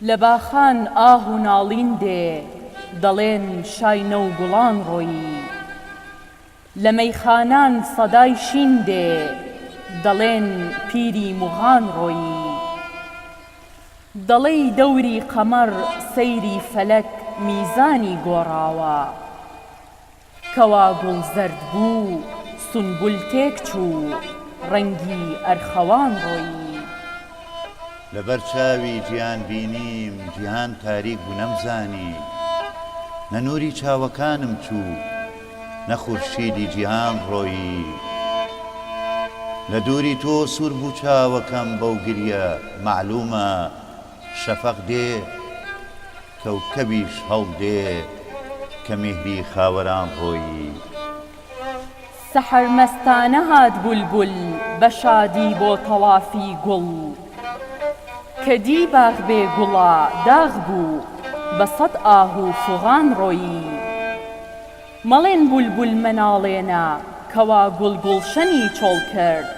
لە باخان ئاه و ناڵین دێ دەڵێن شای نە و گوڵان ڕۆیی لە مەیخانان سەدای شین دێ دەڵێن پیری موغان ڕۆیی دەڵێی دەوری قەمەر سەیری فەلەک میزانی گۆڕاوە کەوا گوڵ زەرد بوو سونبول تێک چوو ڕەنگی ئەرخەوان ڕۆیی لەبەر چاوی گیان بینیم جیهان تاریک بوو نەمزانی نە نووری چاوەکانم چوو نە خورشیدی جیهان ڕۆیی لە دووری تۆ سوور بوو چاوەکەم بەو گریە معلومە شەفەق دێ کەوکەبیش هەڵدێ کە میهری خاوەران ڕۆیی سەحەر مەستانە هات بولبول بە شادی بۆ تەوافی گوڵ کە دی باغ بێ گوڵا داغ بوو بە سەد ئاه و فوغان ڕۆیی مەڵێن بولبول مەناڵێنە کەوا گوڵگوڵشەنی چۆڵ کرد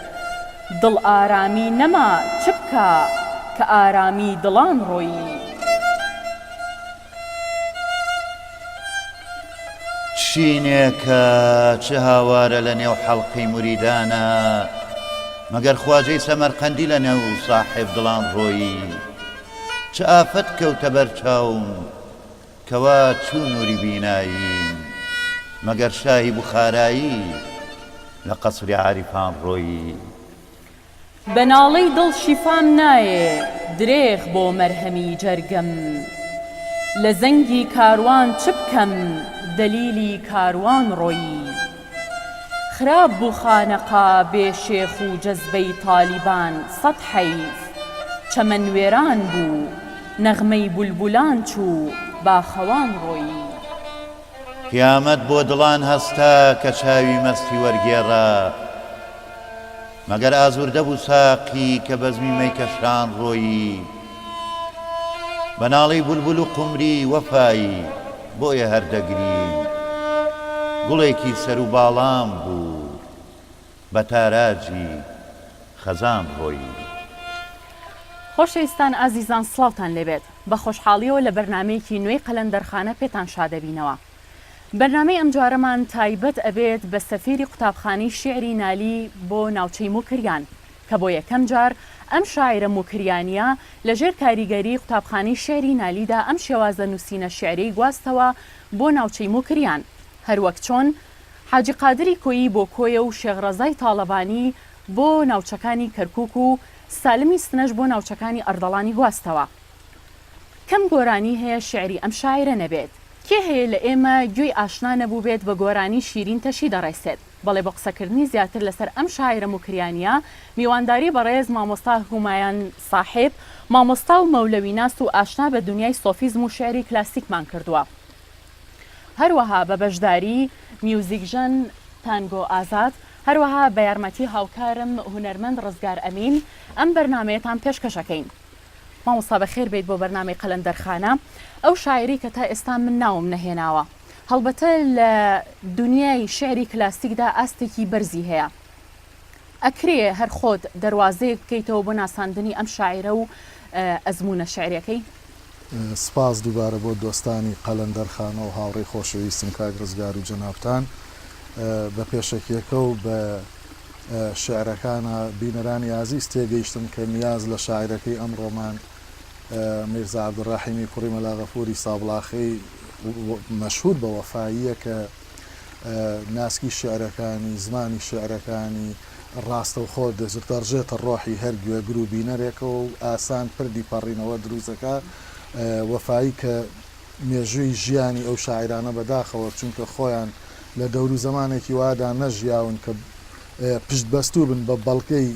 دڵ ئارامی نەما چ بکە کە ئارامی دڵان ڕۆیی چینێکە چه هاوارە لە نێو حەڵقەی موریدانە مەگەر خواجەی سەمەرقەندی لە نێو ساحێب دڵان ڕۆیی چه ئافەت کەوتە بەر چاوم کەوا چوو نووری بیناییم مەگەر شاهی بوخارایی لە قەسری عاریفان ڕۆیی بەناڵەی دڵ شیفام نایێ درێغ بۆ مەرهەمی جەرگەم لە زەنگی کاروان چ بکەم دەلیلی کاروان ڕۆیی خراب بوو خانەقا بێ شێخ و جەزبەی تالیبان سەد حەیف چەمەن وێران بوو نەغمەی بولبولان چوو باخەوان ڕۆیی قیامەت بۆ دڵان هەستا کە چاوی مەستی وەرگێڕا مەگەر ئازوردە بوو ساقی کە بەزمی مەیکەشان ڕۆیی بەناڵی بولبول و قومری وەفایی بۆیە هەردەگرین گوڵێکی سەر و باڵام بوو بە تاراجی خەزان ڕۆیی خۆشەویستان ئازیزان سڵاوتان لێبێت بە خۆشحاڵیەوە لە بەرنامەیەکی نوێی قەلەندەرخانە پێتان شادەبینەوە بەرنامەی ئەم جارەمان تایبەت ئەبێت بە سەفیری قوتابخانەی شیعری نالی بۆ ناوچەی موکریان کە بۆ یەکەم جار ئەم شاعرە موکریانیە لەژێر کاریگەری قوتابخانەی شیعری نالیدا ئەم شێوازە نووسینە شیعری گواستەوە بۆ ناوچەی موکریان هەروەک چۆن حاجی قادری کۆیی بۆ کۆیە و شێخڕەزای تاڵەبانی بۆ ناوچەکانی کەرکووک و سالمی سنەش بۆ ناوچەکانی ئەردەڵانی گواستەوە کەم گۆرانی هەیە شیعری ئەم شاعرە نەبێت کێ هەیە لە ئێمە گوێی ئاشنا نەبوو بێت بە گۆرانی شیرین تەشی دەڕێسێت بەڵێ بە قسەکردنی زیاتر لەسەر ئەم شاعرە موکریانیە میوانداری بەڕێز مامۆستا هومایان ساحێب مامۆستا و مەولەوی ناس و ئاشنا بە دنیای سۆفیزم و شێعری کلاسیکمان کردووە هەروەها بە بەشداری میوزیکژن تانگۆ ئازاد هەروەها بە یارمەتی هاوکارم هونەرمەند ڕزگار ئەمین ئەم بەرنامەیەتان پێشکەشەکەین مامۆستا بەخێر بێت بۆ بەرنامەی قەلەندەرخانە ئەو شاعری کە تا ئێستا من ناوم نەهێناوە هەڵبەتە لە دنیای شعری کلاسیکدا ئاستێکی بەرزی هەیە ئەکرێ هەر خۆت دەواازەیە بکەیتەوە بۆ ناساندنی ئەم شاعرە و ئەزمونە شعریەکەی سپاس دووبارە بۆ دۆستانی قەلەندەرخانە و هاوڕێی خۆشەویستم کاک ڕزگار و جەنابتان بە پێشەکێکە و بە شعرەکانە بینەرانی عزیز تێگەیشتم کە نیاز لە شاعرەکەی ئەمڕۆمان میرزا عەبدوڕەحیمی کوڕی مەلاغەفوری سابڵاخی مەشهور بە وەفاییە کە ناسکی شعرەکانی زمانی شعرەکانی ڕاستە و خۆ دەرژێتە ڕۆحی هەر گوێگر و بینەرێکە و ئاسان پردی پەڕینەوە دروستەکە وەفایی کە مێژووی ژیانی ئەو شاعرانە بەداخەوە چونکە خۆیان لە دەور و زمانێکی وادا نەژیاون کە پشت بەستوو بن بە بەڵکەی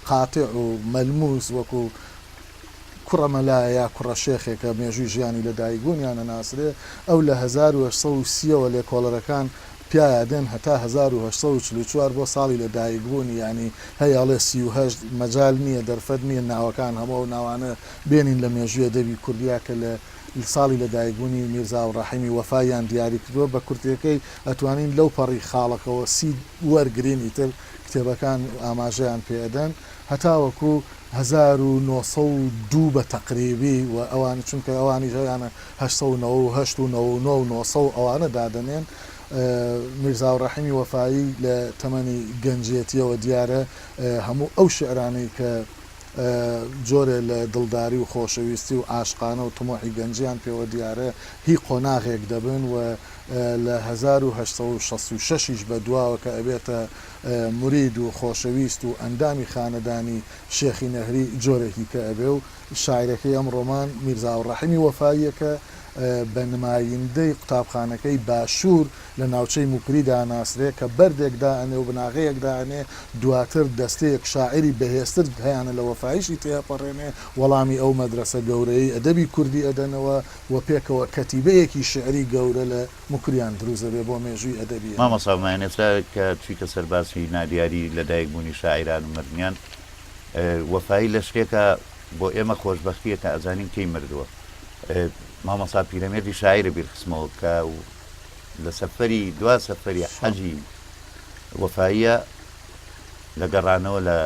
قاتع و مەلموس وەکو کوڕە مەلایە یا کوڕە شێخێکە مێژووی ژیانی لە دایکبوونیانە ناسرێ ئەو لە 1930ەوە لێکۆڵەرەکان پیادێن هەتا 1940 بۆ ساڵی لەدایکبوونی ینی هەیەڵێ 38 مەجال نییە دەرفەت نییە ناوەکان هەموو ناوانە بێنین لە مێژوویە دەبی کوردیا کە لە ساڵی لەدایکبوونی میرزا و ڕەحیمی وەفایان دیاری کردووە بە کورتەکەی ئەتوانین لەو پەڕی خاڵەکەەوە سی وەرگرین ئیتر کتێبەکان ئاماژەیان پێدەن هەتاوەکو 1992 بە تەقریبی و ئەوان چونکە ئەوانی ژیانە 1990 ئەوانە دادەنێن میرزا و ڕەحیمی وەفایی لە تەمەنی گەنجێتیەوە دیارە هەموو ئەو شعرانەی کە جۆرێ لە دڵداری و خۆشەویستی و عاشقانە و تمۆحی گەنجیان پێوە دیارە هی قۆناغێک دەبن و لە 1966 بە دواوە کە ئەبێتە مرید و خۆشەویست و ئەندامی خانەدانی شێخی نەهری جۆرێکی کە ئەبێ و شاعرەکەی ئەم ڕۆمان میرزا و ڕەحیمی وەفاییەکە بە نمایندەی قوتابخانەکەی باشوور لە ناوچەی موکریدا ناسرێ کە بەردێکدا ئەنێ و بناغەیەکدا ئەنێ دواتر دەستەیەک شاعری بەهێزتر هەیەە لە وەفایشی تێپەڕێنێ وەڵامی ئەو مەدرسە گەورەی ئەدەبی کوردی ئەدەنەوە و پێکەوە کەتیبەیەکی شعری گەورە لە موکریان دروزەبێ بۆ مێژووی ئەدەبی مامەساڵمانێستا کە چیکە سەرباسی نادیاری لەدایکبوونی شاعران و مردیان وەفایی لە شتێکە بۆ ئێمە خۆشبەختیە کە ئەزانین کەی مردووە مامەسا پیرەمێردی شاعرە بیرخسمەوە کە لە سەفەری دوا سەفەری حەجی وەفاییە لە گەڕانەوە لە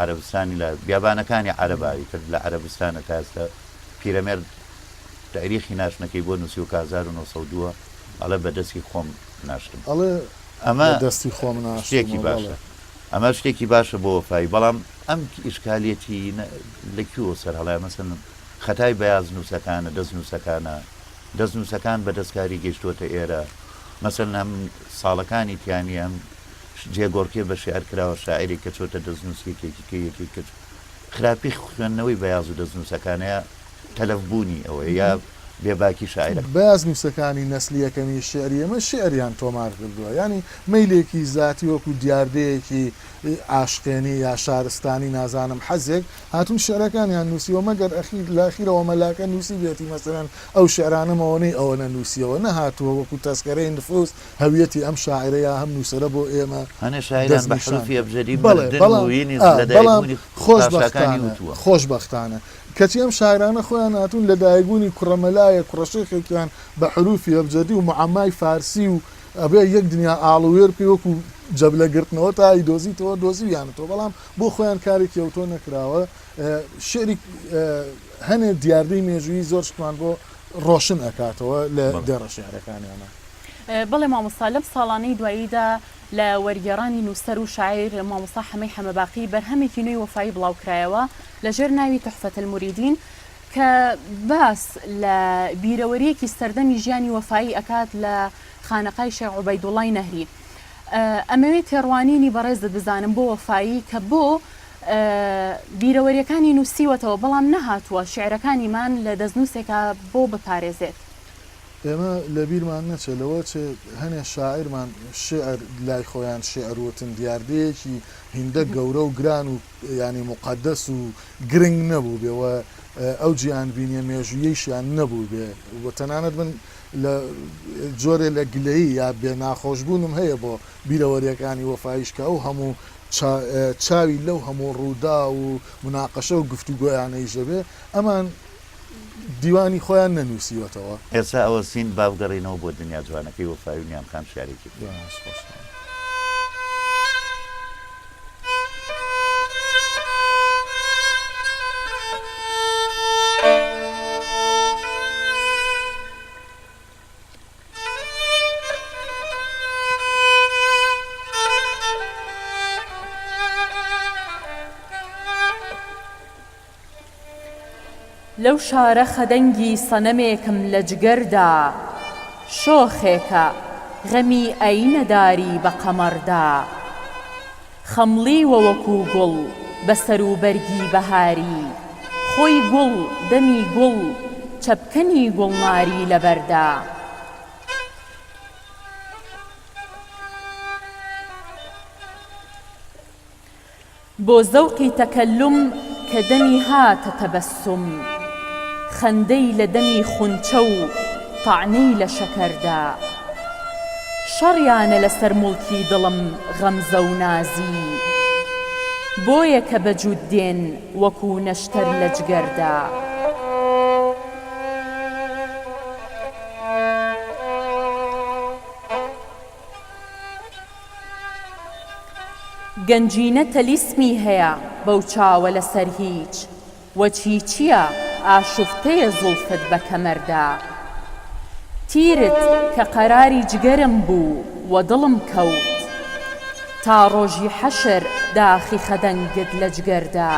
عەرەبستانی لە بیابانەکانی عەرەباوی کرد لە عەرەبستانە تا ئێستا پیرەمێرد تاریخی ناشنەکەی بۆ نووسی و 1902 ئەڵێ بەدەستی خۆم ناشتم ئەمە دەستی خۆم شتێکی باشە ئەمە شتێکی باشە بۆ وەفایی بەڵام ئەم ئیشکالێتی لەکوێوە سەر هەڵای مەسەن خەتای بەیاز نووسەکانە دەست نووسەکان بە دەستکاری گەیشتوتە ئێرە مەسەن ئەم ساڵەکانی تیانی ئەم جێگۆڕکێ بە شێعر کراوە شاعری کە چۆتە دەستنووسیەکێکی یەکی کرد خراپی خوێندنەوەی بەیاز و دەستنووسەکانەیە تەلەفبوونی ئەوە یا بێباکی شاعرە بەیاز نووسەکانی نەسلی یەکەمی شعری ئەمە شعریان تۆمار کردووە ینی مەیلێکی زاتی وەکو دیاردەیەکی عاشقێنی یا شارستانی نازانم حەزێک هاتون شعرەکانیان نووسیوە مەگەر لاخیرەوە مەلاکە نووسی بێتی مەسەرەن ئەو شعرانەمەوەنەی ئەوەنە نووسیەوە نەهاتووە وەکو تەسکەرەی نفوس هەویەتی ئەم شاعرەیە هەم نووسرە بۆ ئێمە هەنێ شاعران بە حروفی ئەبجەدی خۆشبەختانە کەچی ئەم شاعرانە خۆیان هاتوون لە دایکبوونی کوڕەمەلایە کوڕەشێخێکیان بە حروفی ئەبجەدی و معەمای فارسی و ئەبێ یەک دنیا ئاڵوێر پێ وەکو جەبلەگرتنەوە تا ئیدۆزیتەوە دۆزییانەوە بەڵام بۆ خۆیان کارێکی ئەوتۆ نەکراوە شعری هەنێ دیاردەی مێژووی زۆر شتمان بۆ ڕۆشن ئەکاتەوە لە دێڕە شێعرەکانیانە بەڵێ مامۆستا لەم ساڵانەی دواییدا لە وەرگێڕانی نووسەر و شاعیر مامۆستا حەمەی حەمەباقی بەرهەمێکی نوێی وەفایی بڵاوکرایەوە لەژێر ناوی تحفەت الموریدین کە باس لە بیرەوەریەکی سەردەمی ژیانی وەفایی ئەکات لە خانەقای شێخ عوبەیدوڵڵای نەهری ئەمەوێت تێڕوانینی بەڕێزت بزانم بۆ وەفایی کە بۆ بیرەوەریەکانی نووسیوەتەوە بەڵام نەهاتووە شعرەکانیمان لە دەستنووسێکە بۆ بپارێزێت ئێمە لە بیرمان نەچێتەوە هەنێ شاعرمان شعر لای خۆیان شعروتن دیاردەیەکی هیندە گەورە و گران و ینی مقدەس و گرنگ نەبوو بێەوە ئەو جیان بینیە مێژویەیشیان نەبوو بێ بۆ تەنانەت من لە جۆرێ لە گلەیی یا بێ ناخۆشببوونم هەیە بۆ بیرەوەریەکانی وەفایشکە و هەموو چاوی لەو هەموو ڕوودا و مناقەشە و گفتوگۆیانەی ژەبێ ئەمان دیوانی خۆیان نەنووسیوەتەوە ئێستا ئەوە سین باوگەڕینەوە بۆ دنیا جوانەکەی وەفایی و نیامخان شارێکی لەو شارە خەدەنگی سەنەمێکم لە جگەردا شۆخێکە غەمی ئەینەداری بە قەمەردا خەمڵیوە وەکو گوڵ بە سەروبەرگی بەهاری خۆی گوڵ دەمی گوڵ چەپکەنی گوڵماری لەبەردا بۆ زەوقی تەکەلوم کە دەمی هاتە تەبەسوم خەندەی لە دەمی خونچە و تاعنەی لە شەکەردا شەڕیانە لەسەر موڵکی دڵم غەمزە و نازی بۆیە کە بەجود دێن وەکو نەشتەر لە جگەردا گەنجینە تەلیسمی هەیە بەو چاوە لەسەر هیچ وەچی چییە ئاشوفتەیە زوڵفت بە کەمەردا تیرت کە قەراری جگەرم بوو و دڵم کەوت تا ڕۆژی حەشر داخی خەدەنگت لە جگەردا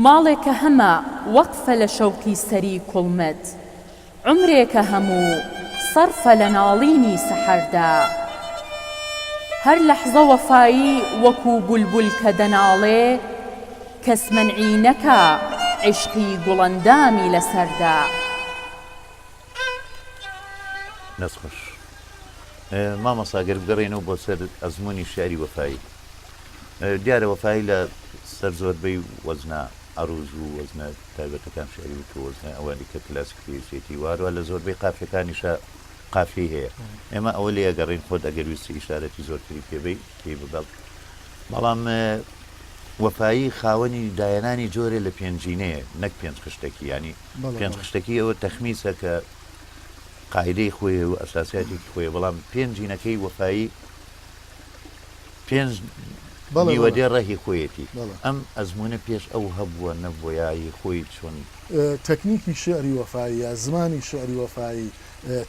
ماڵێکە هەمە وەقفە لە شەوقی سەری کوڵمت عمرێکە هەموو سەرفە لە ناڵینی سەحەردا هەر لەحظە وەفایی وەکو بولبول کە دەناڵێ کەس مەنعی نەکا عیشقی گوڵەندامی لەسەردا نەسخۆش مامەساگەر بگەڕێنەوە بۆ سەر ئەزمموی شاری وەفایی دیارە وەفایی لە سەر زۆربەی وەزنە عروض و وەزنە تایبەتەکان شعری و وەزنە ئەوانی کە کلاسیکی وارە لە زۆربەی قافیەکانیشە قافی هەیە ئێمە ئەوە لێ گەڕین خۆت ئەگەر ویستی ئیشارەتی زۆرتری پێبەی پێی ببڵ بەڵام وەفایی خاوەنی دایانانی جۆرێ لە پێنجینەیە نەک پێنج خشتێکی ینی پێنج خشتێکی ئەوە تەخمیسە کە قاعدەی خۆی و ئەساسیاتێکی خۆی بەڵام پێنجینەکەی وەفایی پێنج نیوەدێ ڕێهی خۆیەتی ئەم ئەزمونە پێش ئەو هەبووە نەبوویایی خۆی چۆن تەکنیکی شعری وەفایی یا زمانی شعری وەفایی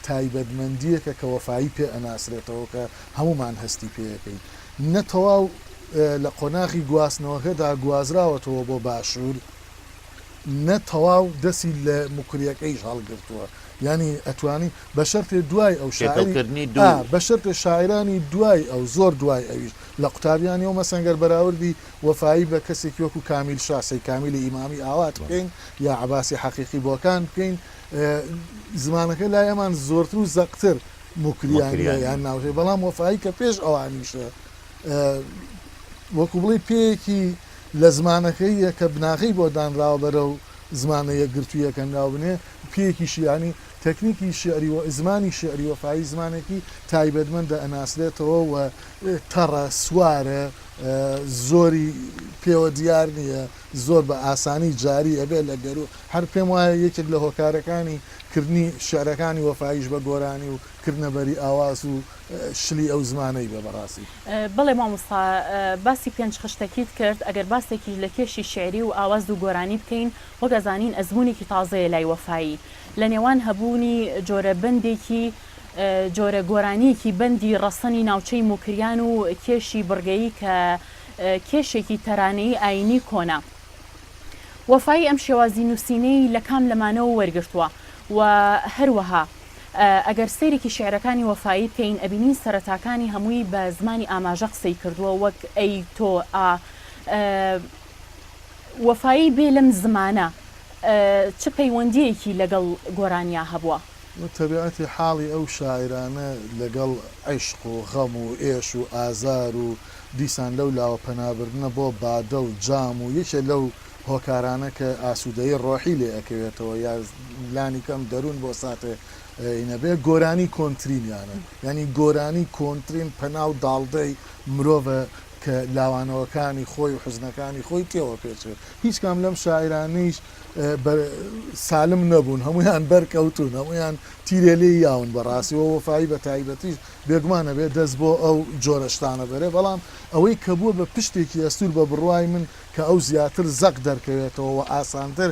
تایبەتمەندیەکە کە وەفایی پێ ئەناسرێتەوە کە هەمومان هەستی پێەکەی نەتەواو لە قۆناغی گواستنەوەکەدا گوازراوەتەوە بۆ باشوور نەتەواو دەستی لە مکریەکەیش هەڵگرتووە ینی ئەتوانی بە شەرتێ دوای ئەو شاعری بە شەرتێ شاعرانی دوای ئەو زۆر دوای ئەویش لە قوتابیانیەوە مەسەنگەر بەراوردی وەفایی بە کەسێکی وەکو کامیل شاسەی کامیلی ئیمامی ئاوات بکەین یا عەباسی حەقیقی بۆکان بکەین زمانەکە لای ئەمان زۆرتر و زەقتر مکریانیە یان ناوژێ بەڵام وەفایی کە پێش ئەوانیشە وەکو بڵێ پێیەکی لە زمانەکەیە کە بناغی بۆ دانراوە بەرەو زمانەیە گرتوویەکە ناوبنێ پێیەکی شیانی تەکنیکی شعری و زمانی شعری وەفایی زمانێکی تایبەتمەندە ئەناسرێتەوە و تەڕە سوارە زۆری پێوە دیار نییە زۆر بە ئاسانی جاری ئەبێ لە گەرو هەر پێم وایە یەکێک لە هۆکارەکانی کردنی شعرەکانی وەفایش بە گۆرانی و کردنەبەری ئاواز و شلی ئەو زمانەی بە بەڕاستی بەڵێ مامۆستا باسی پێنج خشتەکیت کرد ئەگەر باسێکی لە کێشی شعری و ئاواز و گۆرانی بکەین وەک ئەزانین ئەزمموونێکی تازەیە لای وەفایی لە نێوان هەبوونی جۆرە بەندێکی جۆرە گۆرانیەکی بەندی ڕەسەنی ناوچەی موکریان و کێشی بڕگەیی کە کێشێکی تەرانەی ئاینی کۆنا وەفایی ئەم شێوازی نووسینەی لە کام لەمانەوە وەرگرتووە و هەروەها ئەگەر سەیرێکی شعرەکانی وەفایی بکەین ئەبینین سەرەتاکانی هەمووی بە زمانی ئاماژە قسەی کردووە وەک ئەی تۆ وەفایی بێ لەم زمانە چ پەیوەندیەکی لەگەڵ گۆرانیا هەبووە تەبیعەتی حاڵی ئەو شاعرانە لەگەڵ عیشق و غەم و ئێش و ئازار و دیسان لەو لاوە پەنابردنە بۆ بادە و جام و یەکێ لەو هۆکارانە کە ئاسوودەی ڕۆحی لێ ئەکەوێتەوە یا لانی کەم دەروون بۆ ساتێ ئینەبێ گۆرانی کۆنتترینیانە ینی گۆرانی کۆنتترین پەناو داڵدەی مرۆڤە کە لاوانەوەکانی خۆی و حزنەکانی خۆی تێوە پێچێت هیچ کام لەم شاعرانەیش سالم نەبوون هەمویان بەرکەوتون هەمویان تیرێ لێ یاون بەڕاستیەوە وەفایی بە تایبەتیش بێگومانە بێت دەست بۆ ئەو جۆرەشتانە بەرێ بەڵام ئەوەی کە بووە بە پشتێکی ئەستور بە بڕوای من کە ئەو زیاتر زەق دەرکەوێتەوە و ئاسانتر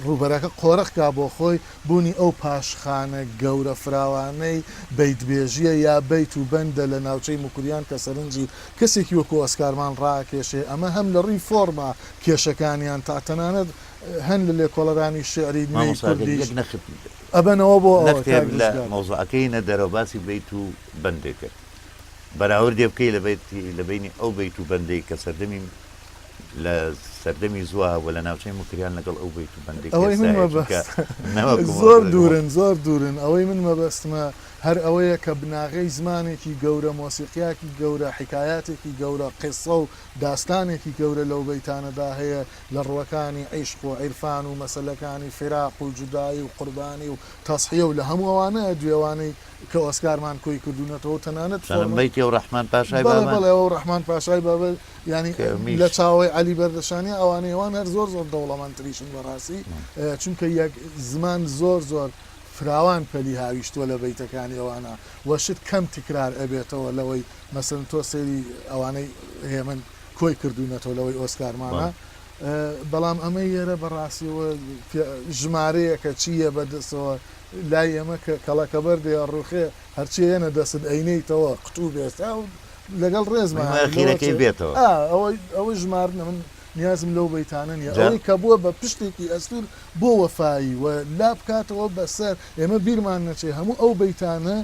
ڕوبەرەکە قۆرەخکا بۆ خۆی بوونی ئەو پاشخانە گەورە فراوانەی بیتبێژیە یا بیت و بەندە لە ناوچەی مکریان کە سەرنجی کەسێکی وەکو ئۆسکارمان ڕاکێشێ ئەمە هەم لە ڕووی فۆرما کێشەکانیان تا تەنانەت هەن لە لێکۆڵەرانی شعری ئەبەنەوە بۆ لە مۆزوعەکەی نە دەرەوباسی بیت و بەندێکە بەراورد دێ بکەی لە بینی ئەو بیت و بەندەی کە سەردەمی لە سەردەمی زووە وە لە ناوچەی مکریان لەگەڵ ئەو بیت و بەندێک ئەوەی من مەبەست زۆر دوورن ئەوەی من مەبەستمە هەر ئەوەیە کە بناغەی زمانێکی گەورە مۆسیقیاکی گەورە حکایاتێکی گەورە قسە و داستانێکی گەورە لەو بەیتانەدا هەیە لە ڕوەکانی عیشق و عیرفان و مەسەلەکانی فراق و جودایی و قوربانی و تەسحیە و لە هەموو ئەوانەیە دوێوانەی کە ئۆسکارمان کۆی کردوونەتەوە تەنانەت بەیتی و ڕەحمان پاشای بەڵێ ئەو ڕەحمان پاشای بابە ینی لە چاوەی عەلی بەردەشانی ئەوانەیەوان هەر زۆر دەوڵەمەندتریشن بەڕاستی چونکە یەک زمان زۆر فراوان پەلی هاویشتووە لە بەیتەکانی ئەوانە وەشت کەم تکرار ئەبێتەوە لەوەی مەسەن تۆ سەیری ئەوانەی هێمن کۆی کردوونەتەوە لەوەی ئۆسکارمانە بەڵام ئەمە ئێرە بەڕاستیەوە ژمارەیەکە چییە بەدەستەوە لای ئێمە کە کەڵەکە بەردێ ڕوخێ هەرچیەنە دەست ئەینەیتەوە قوتوو بێستا و لەگەڵ ڕێزمانخیرەکەی بێتەوە ئەوە ژمارنە من نیازم لەو بەیتانە نیە ئەوەی کە بووە بە پشتێکی ئەستور بۆ وەفایی و لا بکاتەوە بەسەر ئێمە بیرمان نەچێ هەموو ئەو بەیتانە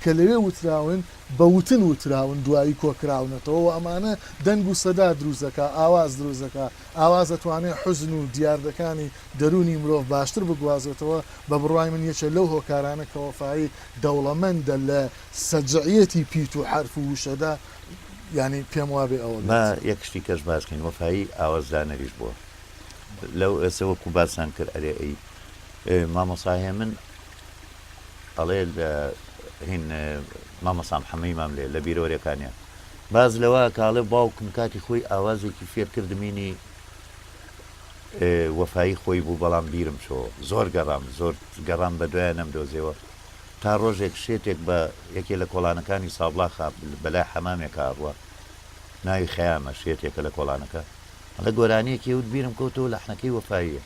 کە لەوێ وتراون بە وتن وتراون دوایی کۆکراونەتەوە و ئەمانە دەنگ و سەدا دروستەکە ئاواز دروستەکە ئاواز دەتوانێت حوزن و دیاردەکانی دەرونی مرۆڤ باشتر بگوازێتەوە بە بڕوای من یەکێ لەو هۆکارانە کە وەفایی دەوڵەمەندە لە سەجعیەتی پیت و حرف و وشەدا ینی پێم وابێ ئەوە یەک شتی کەش باسکەین وەفایی ئاوازدانەریش بووە لەو ئێسەوەکو باسان کرد ئەرێ ئەی مامۆساهێ من ئەڵێ هین مامەسام حەمەیمام لێ لە بیرۆرەکانیان باز لەوە کاڵێ باوکم کاتی خۆی ئاوازێکی فێر کردمینی وەفایی خۆی بوو بەڵام بیرم چۆ زۆر گەڕام بە دوایە نەمدۆزیەوە تا ڕۆژێک شێتێک بە یەکێ لە کۆڵانەکانی سابڵاخ بەلای حەمامێک هاڕوە ناوی خەیامە شێتێکە لە کۆڵانەکە لە گۆرانیەکی وت بیرم کەوتەوە لە حنەکەی وەفاییە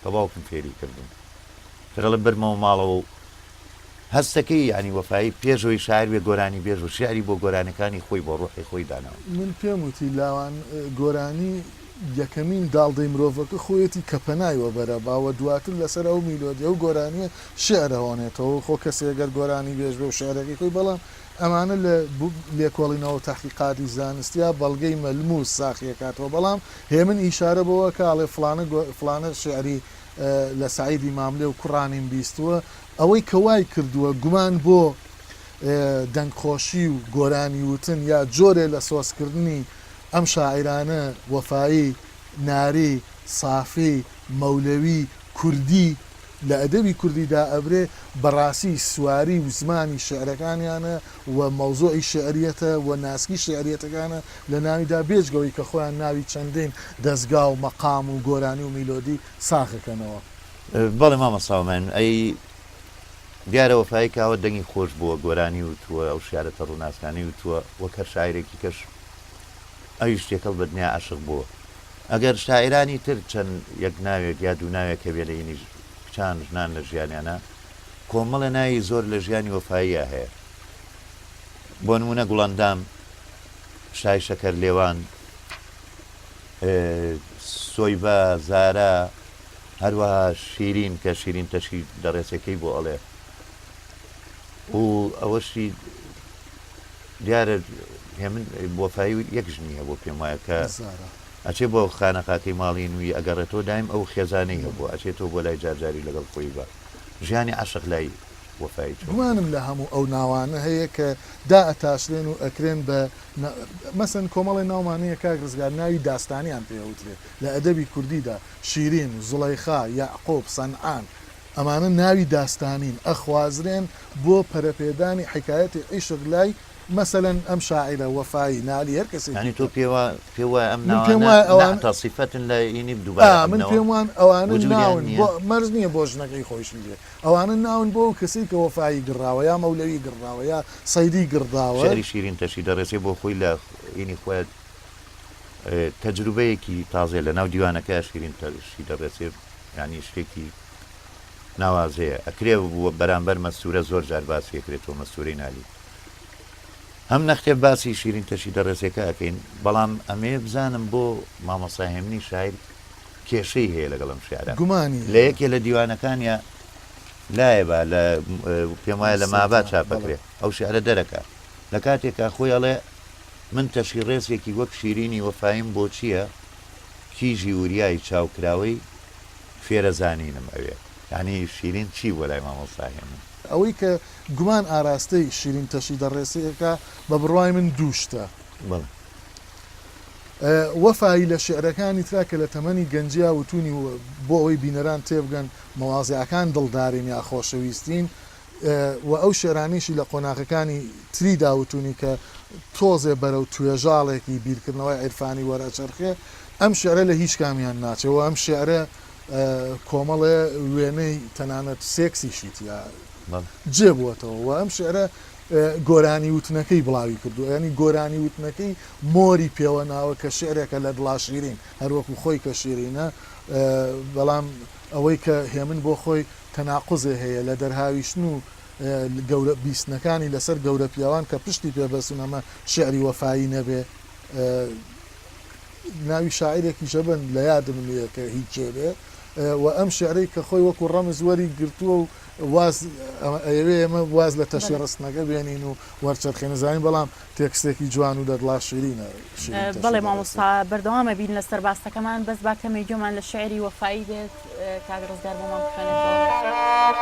کە باوکم فێری کردم فرەڵە برمەوە ماڵەوە و هەستەکەی ینی وەفایی پێشەوەی شاعروێ گۆرانی بێژ و شعری بۆ گۆرانەکانی خۆی بۆ ڕۆحی خۆی داناوە من پێم وتی لاوان گۆرانی یەکەمین داڵدەی مرۆڤەکە خۆیەتی کەپەنایوە بەرە باوە دواتر لەسەر ئەو میلۆدیە و گۆرانیە شعرەوانێتەوە خۆ کەسێگەر گۆرانی بێژ بێ و شعرەکەی خۆی بەڵام ئەمانە لە لێکۆڵینەوە تحقیقاتی زانستیا بەڵگەی مەلموس ساخیەکاتەوە بەڵام هێ من ئیشارە بەوە کاڵێ فلانە شعری لە سعیدی ماملێ و کوڕانیم بیستووە ئەوەی کەوای کردووە گومان بۆ دەنگخۆشی و گۆرانی وتن یا جۆرێ لە سۆزکردنی ئەم شاعرانە وەفایی ناری سافی مەولەوی کوردی لە ئەدەبی کوردیدا ئەبرێ بەڕاستی سواری و زمانی شعرەکانیانە و مەوزوعی شعریەتە و ناسکی شعریەتەکانە لە ناویدا بێجگەوەی کە خۆیان ناوی چەندین دەستگا و مەقام و گۆرانی و میلۆدی ساخەکەنەوە بەڵێ مامەساڵمێن ئەی دیارە وەفایی کاوە دەنگی خۆش بووە گۆرانی وتووە ئەو شارەتە ڕووناسکانی وتووە وەکە شاعرێکی کەش ئەوی شتێکەڵ بە دنیا عاشق بووە ئەگەر شاعرانی تر چەند یەک ناوێت یا دوو ناوێت کە بێ لە ینی کچان ژنان لە ژیانیانە کۆمەڵە ناوی زۆر لە ژیانی وەفاییە هەیە بۆ نمونە گوڵەندام شای شەکەر لێوان سۆیبە زارا هەروەها شیرین کە شیرین تەشی دەڕێسەکەی بۆ ئەڵێ و ئەوەشی دیارە هێمن وەفایی یەکژ نییە بۆ پێم وایە کە ئەچێ بۆ خانەقاکەی ماڵی نووی ئەگەڕێتەوە دایم ئەو خێزانەی هەبوو ئەچێتەوە بۆ لای جارجاری لەگەڵ خۆی بە ژیانی عاشق لای وەفایی گومانم لە هەموو ئەو ناوانە هەیە کە دا ئەتاشرێن و ئەکرێن بە مەسەن کۆمەڵی ناومانەیە کاک ڕزگار ناوی داستانیان پێوترێت لە ئەدەبی کوردیدا شیرین زوڵەیخا یعقوب سەنعان ئەمانە ناوی داستانین ئەخوازرێن بۆ پەرەپێدانی حکایەتی عیشق لای مثلا ئەم شاعرە وەفایی نالی هەر کەسێک ینی تۆ پێوە ئەم ناوانە تەصیفەتن لە ینی دووبارە من پێم وان ئەوانە ناون مەرج نییە بۆ ژنەکەی خۆشن لێ ئەوانە ناون بۆ کەسی کە وەفایی گڕاوە یا مەولەوی گڕاوە یا سەیدی گڕداوە شعری شیرین تەشی دەڕێسێ بۆ خۆی لە ینی خۆیان تەجروبەیەکی تازێ لە ناو دیوانەکە شیرین تەشی دەڕێسێ ینی شتێکی ناوازەیە ئەکرێ بەرامبەر مەستورە زۆر جار باسی ئەکرێتەوە مەستوری نالی هەم نەختێ باسی شیرین تەشی دەڕێسێکە ئەەکەین بەڵام ئەمێ بزانم بۆ مامەساهێمنی شاعر کێشەی هەیە لەگەڵم شیعرە گومانی لە یەکێ لە دیوانەکانیە لایە بە لە پێم وایە لە مابات چاپەکرێت ئەو شیعرە دەرەکە لە کاتێکا خۆی ئەڵێ من تەشی ڕێزێکی وەک شیرینی وەفایم بۆ چییە کیژی وریای چاوکراوەی فێرەزانینم ئەوێ یعنی شیرین چی بۆ لای مامۆستاهێن ئەوەی کە گومان ئاراستەی شیرین تەشی دەڕێسەکە بە بڕوای من دووشتە وەفایی لە شعرەکانی ترا کە لە تەمەنی گەنجیا وتونی بۆ ئەوەی بینەران تێبگەن مەوازیەکان دڵدارین یا خۆشەویستین و ئەو شێرانیشی لە قۆناغەکانی تری داوتونی کە تۆزێ بەرەو توێژاڵێکی بیرکردنەوەی عیرفانی وەرەچەرخێ ئەم شعرە لە هیچ کامیان ناچێەوە ئەم شعرە کۆمەڵێ وێنەی تەنانەت سێکسیشیتیا جێبووەتەوە و ئەم شعرە گۆرانی وتنەکەی بڵاوی کردو ینی گۆرانی وتنەکەی مۆری پێوە ناوە کە شعرێکە لە دڵا شیرین هەروەکو خۆی کە شیرینە بەڵام ئەوەی کە هێمن بۆ خۆی تەناقوزێ هەیە لە دەرهاویشتن و گەورە بیستنەکانی لەسەر گەورە پیاوان کە پشتی پێبەسون ئەمە شعری وەفایی نەبێ ناوی شاعرێکی شەبن لە یادم لێ کە هیچ جێبێ و ئەم شعرەی کە خۆی وەکو ڕەمز وەری گرتووە و ئەوێ ئێمە واز لە تەشی ڕستنەکە بێنین و وەرچەرخێنە زانین بەڵام تێکستێکی جوان و دەدڵا شیرینە بەڵێ مامۆستا بەردەوامە بین لەسەر باستەکەمان بەس با کەمێ گوێمان لە شعری وەفایی بێت کاک ڕزگار بۆمان بخوێنێتەوە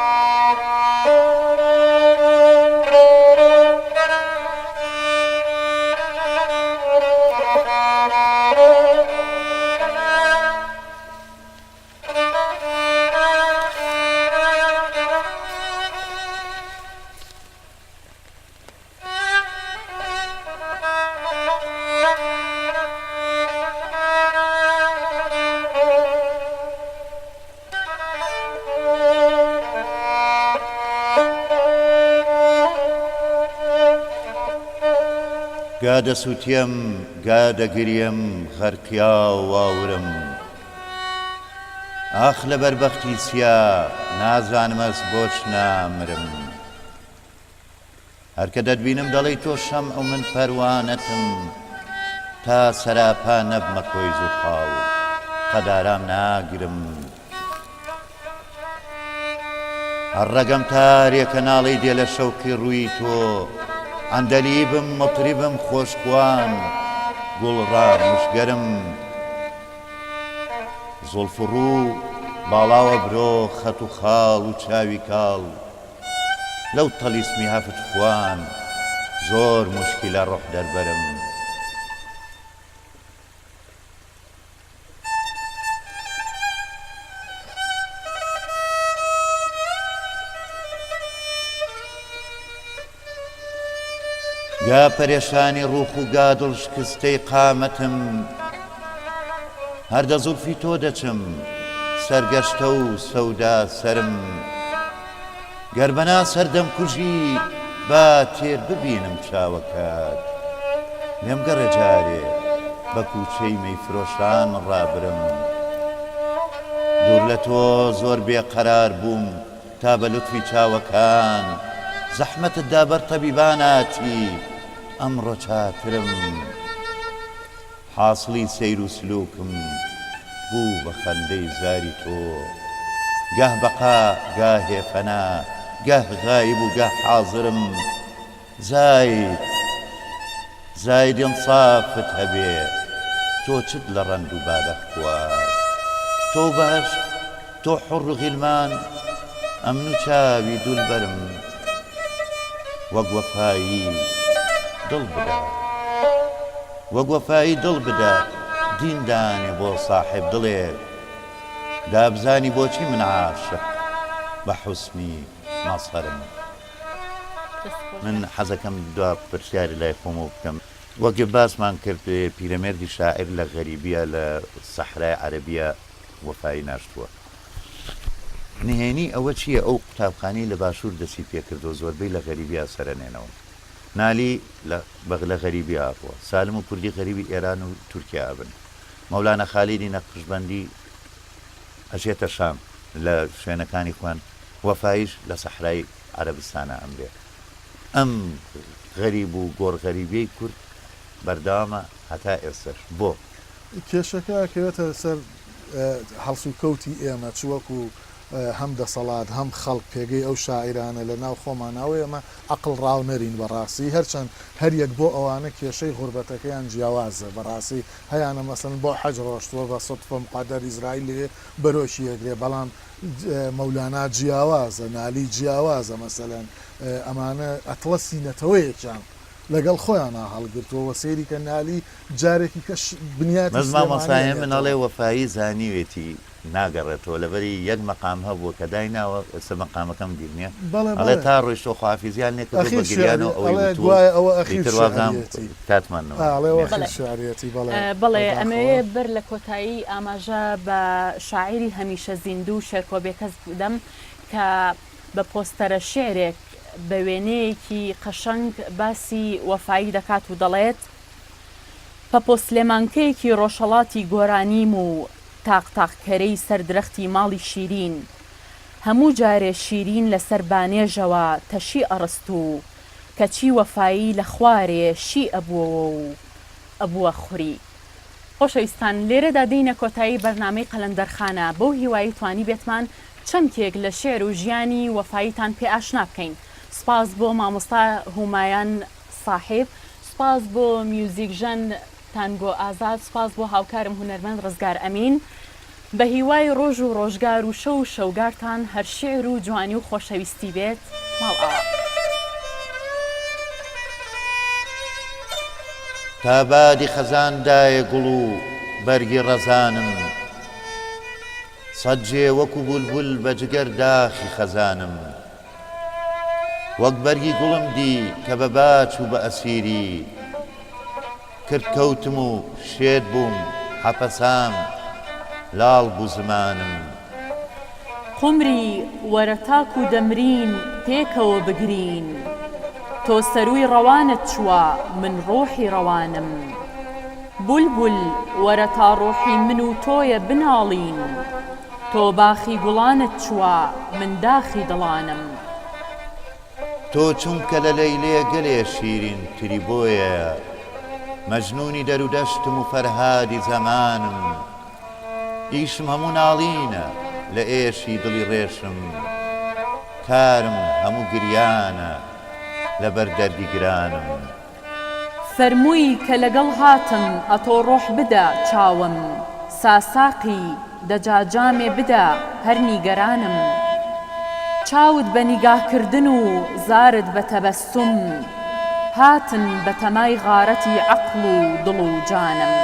گادە سووتێم گادەگریم غەرقیا واورم ئاخ لە بەربەختی چیا نازانمەس بۆچ نامرم هەرکە دەتبینم دەڵێی تۆ شەمع و من پەروانەتم تا سەراپا نەبمە کۆی زووخاو قەدارام ناگرم هەر ڕەگەم تارێکە ناڵی دێ لە شەوقی ڕووی تۆ عەندەلیبم مەطریبم خۆشخوان گوڵڕا موشگەرم زوڵف و ڕوو باڵاوە برۆ خەت و خاڵ و چاوی کاڵ لەو تەلیسمی هەفت خوان زۆر موشکی لە ڕۆح دەربەرم گا پەرێشانی ڕووخ و گا دڵشکستەی قامەتم هەردە زوڵفی تۆ دەچم سەرگەشتە و سەودا سرم گەربەنا سەردەم کوژی با تێر ببینم چاوەکات لێم گەڕێ جارێ بە کوچەی مەیفرۆشان ڕابرم دوور لە تۆ زۆر بێقەرار بووم تا بە لوتفی چاوەکان زەحمەتتدا بەر تەبیباناتی ئەمڕۆ چاترم حاصلی سەیر و سلووکم بوو بە خەندەی زاری تۆ گەه بەقا گاه هێفەنا گەه غایب و گەه حازرم زاید ئینسافت هەبێ تۆ چت لە ڕەند و بادە خوارد تۆ باش تۆ حوڕ و غیلمان ئەمن و چاوی دولبەرم وەک وەفایی دڵ بدە وەک وەفایی دڵ بدە دیندانێ بۆ ساحب دڵێک دابزانی بۆچی من عاشق بە حوسنی مەسخەرم من حەزەکەم دوا پرسیاری لای خۆمە بکەم وەک باسمان کرد پیرەمێردی شاعر لە غەریبیە لە سەحرای عەرەبیە وەفایی ناشتووە نهێنی ئەوە چییە ئەو قوتابخانەی لە باشوور دەستی پێکردو زۆربەی لە غەریبیا سەرەنێنەوە نالی لە غەریبی ئاڕوە سالم و کوردی غەریبی ئێران و تورکیا بن مەولانە خالیدی نەقشبەندی ئەژێتە شام لە شوێنەکانی خوان وەفایش لە سەحرای عەرەبستانە ئەمرێ ئەم غەریب و گۆڕغەریبیەی کورد بەردەوامە هەتا ئێستش بۆ کێشەکە کەوێتە سەر هەڵسو کەوتی ئێمە چوەکو هەم دەسەڵات هەم خەڵک پێگەی ئەو شاعیرانە لە ناو خۆمانناوی ئەمە عقل ڕاو نەرین بەڕاستی هەرچەند هەر یەک بۆ ئەوانە کێشەی غوربەتەکەیان جیاوازە بەڕاستی هەیەە مەسن بۆ حەج ڕۆشتووە بە سوتفە مقادەر ئیزرائیل بەرۆشی یەکرێ بەڵام مەولانا جیاوازە نالی جیاوازە مەسەلەن ئەمانە ئەتڵەسی نەتەوەیەکیان لەگەڵ خۆیانە هەڵگرتووە سێری کە نالی جارێکی کەش بنیاتی مەزمامەسایە منەڵێ وەفایی زانیوێتی ناگەڕێتەوە لەبەری یەک مەقام هەبووە کە دایناوە ئێستا مەقامەکەم بیر نییە ئەڵێ تا ڕۆیشتۆ خواافیزیان نێک بەگریان و شعرەتی بەڵێ ئەمەوێ بەر لە کۆتایی ئاماژە بە شاعری هەمیشە زیندوو شێرکۆبێکەس بودەم کە بە پۆستەرە شێرێک بە وێنەیەکی قەشەنگ باسی وەفایی دەکات و دەڵێت پەپۆ سلێمانکەیەکی ڕۆژهەڵاتی گۆرانیم و تاقتاقکەرەی سەردرەختی ماڵی شیرین هەموو جارێ شیرین لەسەر بانێژەوە تەشی ئەڕست و کەچی وەفایی لە خوارێ شی ئەبووەوە و ئەبووە خوری. خۆشەویستان لێرەدا دێینە کۆتایی بەرنامەی قەلەندەرخانە بەو هیوایی توانی بێتمان چەمکێک لە شێر و ژیانی وەفاییتان پێ ئاشنا بکەین. سپاس بۆ مامۆستا هومایان ساحێب، سپاس بۆ میوزیک ژەن تانگۆ ئازاد، سپاس بۆ هاوکارم هونەرمەند ڕزگار ئەمین. بە هیوای ڕۆژ و ڕۆژگار و شەو و شەوگارتان هەر شێر و جوانی و خۆشەویستی بێت ماڵ ئاوا. تا بادی خەزاندایە گوڵ و بەرگی ڕەزانم سەد جێ وەکو بولبول بە جگەر داخی خەزانم وەک بەرگی گوڵم دی کە بە باچ و بە ئەسیری کرد کەوتم و شێت بووم حەپەسام لاڵ بوو زمانم قمری وەرە تاک و دەمرین پێکەوە بگرین تۆ سەروی ڕەوانت چووە من ڕۆحی ڕەوانم بولبول وەرە تا ڕۆحی من و تۆیە بناڵین تۆ باخی گوڵانت چووە من داخی دڵانم تۆ چونکە لە لەیلێ گەلێ شیرین تری بۆیە مەجنونی دەرودەشتم و فەرهادی زەمانم ئیشم هەموو ناڵینە لە ئێشی دڵی ڕێشم کارم هەموو گریانە لەبەر دەردی گرانم فەرمووی کە لەگەڵ هاتم ئەتۆ ڕۆح بدە چاوم ساساقی دەجا جامێ بدە هەر نیگەرانم چاوت بە نیگاهکردن و زارت بە تەبەسم هاتن بە تەمای غارەتی عەقڵ و دڵ و جانم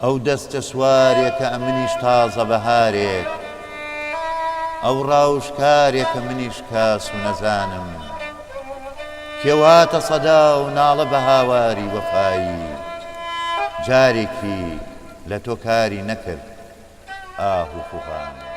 ئەو دەستە سوارێکە منیش تازە بەهارێک ئەو ڕاوشکارێکە منیش کاس و نەزانم کێواتە سەدا و ناڵە بە هاواری وەفایی جارێکی لە تۆ کاری نەکرد ئاه و فوغانم